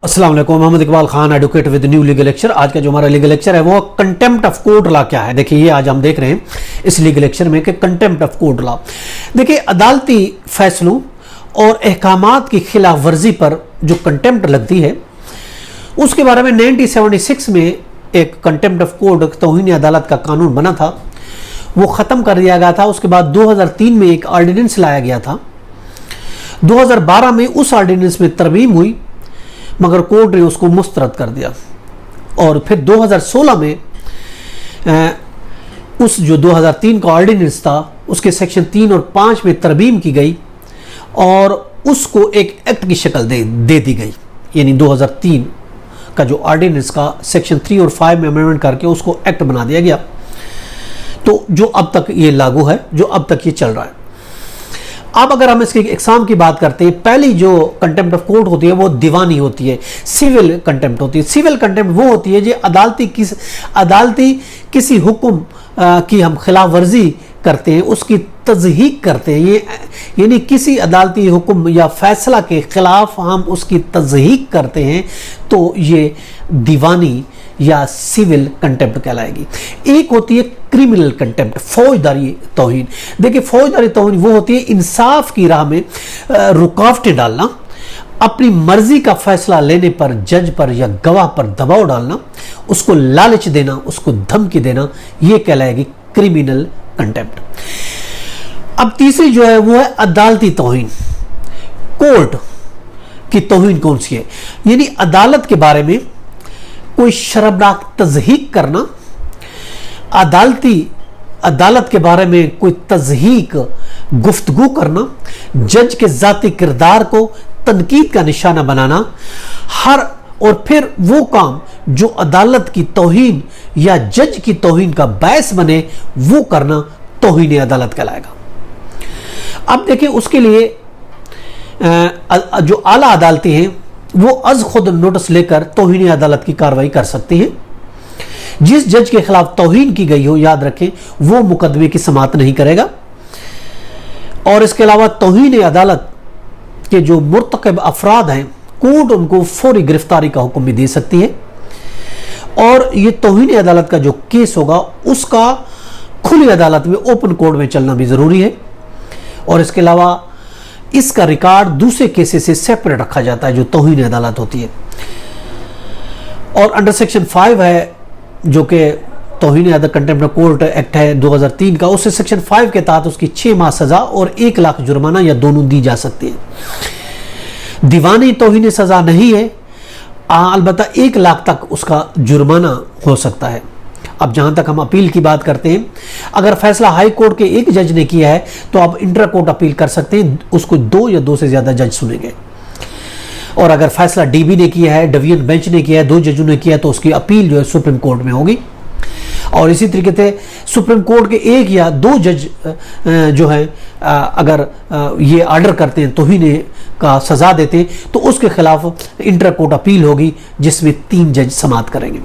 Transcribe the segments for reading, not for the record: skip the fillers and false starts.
अस्सलाम वालेकुम, Mohammad Iqbal Khan advocate with new legal lecture. आज का जो हमारा लीगल लेक्चर है वो कंटेम्प्ट ऑफ कोर्ट लॉ क्या है। देखिए, ये आज हम देख रहे हैं इस लीगल लेक्चर में कि कंटेम्प्ट ऑफ कोर्ट लॉ। देखिए, अदालती फैसलों और अहकामात की खिलाफ वर्जी पर जो कंटेम्प्ट लगती है उसके बारे में 1976 में एक कंटेम्प्ट ऑफ कोर्ट तौहीन अदालत का कानून बना था, वो ख़त्म कर दिया गया था। उसके बाद 2003 में एक ऑर्डिनेंस लाया गया था। 2012 में उस ऑर्डिनेंस में तरमीम हुई मगर कोर्ट ने उसको मुस्तरद कर दिया। और फिर 2016 में उस जो 2003 का ऑर्डिनेंस था उसके सेक्शन 3 और 5 में तरमीम की गई और उसको एक एक्ट की शक्ल दे दी गई। यानी 2003 का जो ऑर्डिनेंस का सेक्शन 3 और 5 में अमेंडमेंट करके उसको एक्ट बना दिया गया। तो जो अब तक ये लागू है, जो अब तक ये चल रहा है। अब अगर हम इसके एग्जाम की बात करते हैं, पहली जो कंटेम्प्ट ऑफ कोर्ट होती है वो दीवानी होती है, सिविल कंटेम्प्ट होती है। सिविल कंटेम्प्ट वो होती है जो अदालती किसी हुक्म की हम खिलाफ वर्जी करते हैं, उसकी तज़हीक करते हैं। ये यानी किसी अदालती हुक्म या फैसला के खिलाफ हम उसकी तज़हीक करते हैं तो ये दीवानी या सिविल कंटेम्प्ट कहलाएगी। एक होती है क्रिमिनल कंटेम्प्ट, फौजदारी तौहीन। देखिए, फौजदारी तौहीन वो होती है इंसाफ की राह में रुकावटें डालना, अपनी मर्जी का फैसला लेने पर जज पर या गवाह पर दबाव डालना, उसको लालच देना, उसको धमकी देना, ये कहलाएगी क्रिमिनल कंटेम्प्ट। अब तीसरी जो है वो है अदालती तौहीन। कोर्ट की तौहीन कौन सी है? यानी अदालत के बारे में कोई शर्मनाक तज़हीक करना, अदालत के बारे में कोई तज़हीक गुफ्तगू करना, जज के ज़ाती किरदार को तनकीद का निशाना बनाना, और फिर वो काम जो अदालत की तौहीन या जज की तौहीन का बायस बने वो करना तौहीन अदालत कहलाएगा। अब देखिए, उसके लिए जो आला अदालतें हैं वो अज खुद नोटिस लेकर तौहीन अदालत की कार्रवाई कर सकती हैं। जिस जज के खिलाफ तौहीन की गई हो, याद रखें, वो मुकदमे की समाअत नहीं करेगा। और इसके अलावा तौहीन अदालत के जो मुर्तकब अफराद हैं, कोर्ट उनको फौरी गिरफ्तारी का हुक्म भी दे सकती है। और ये तौहीन अदालत का जो केस होगा उसका खुली अदालत में, ओपन कोर्ट में चलना भी जरूरी है। और इसके अलावा इसका रिकॉर्ड दूसरे केसेस से सेपरेट रखा जाता है जो तौहीन अदालत होती है। और अंडर सेक्शन 5 है जो कि तौहीन अदालत कंटेम्प्ट ऑफ कोर्ट एक्ट है 2003 का, उससे सेक्शन 5 के तहत उसकी 6 माह सजा और 1 लाख जुर्माना या दोनों दी जा सकती है। दीवानी तौहीन सजा नहीं है, अलबत्ता 1 लाख तक उसका जुर्माना हो सकता है। अब जहां तक हम अपील की बात करते हैं, अगर फैसला हाई कोर्ट के एक जज ने किया है तो आप इंटर कोर्ट अपील कर सकते हैं, उसको 2 या 2 से ज्यादा जज सुनेंगे। और अगर फैसला डीबी ने किया है, डिवीजन बेंच ने किया है, 2 जजों ने किया, तो उसकी अपील जो है सुप्रीम कोर्ट में होगी। और इसी तरीके से सुप्रीम कोर्ट के 1 या 2 जज जो है अगर ये ऑर्डर करते हैं, तौहीन का सजा देते हैं, तो उसके खिलाफ इंटर कोर्ट अपील होगी जिसमें 3 जज समाअत करेंगे।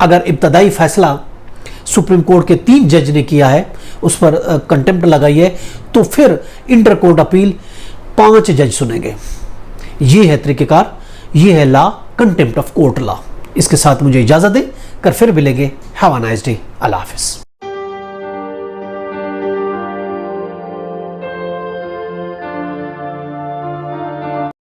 अगर इब्तदाई फैसला सुप्रीम कोर्ट के 3 जज ने किया है, उस पर कंटेम्प्ट लगाई है, तो फिर इंटर कोर्ट अपील 5 जज सुनेंगे। ये है तरीकेकार, ये है law, contempt of court law. इसके साथ मुझे इजाजत दें, कर फिर मिलेंगे। Have a nice day. अल्लाह हाफिज़।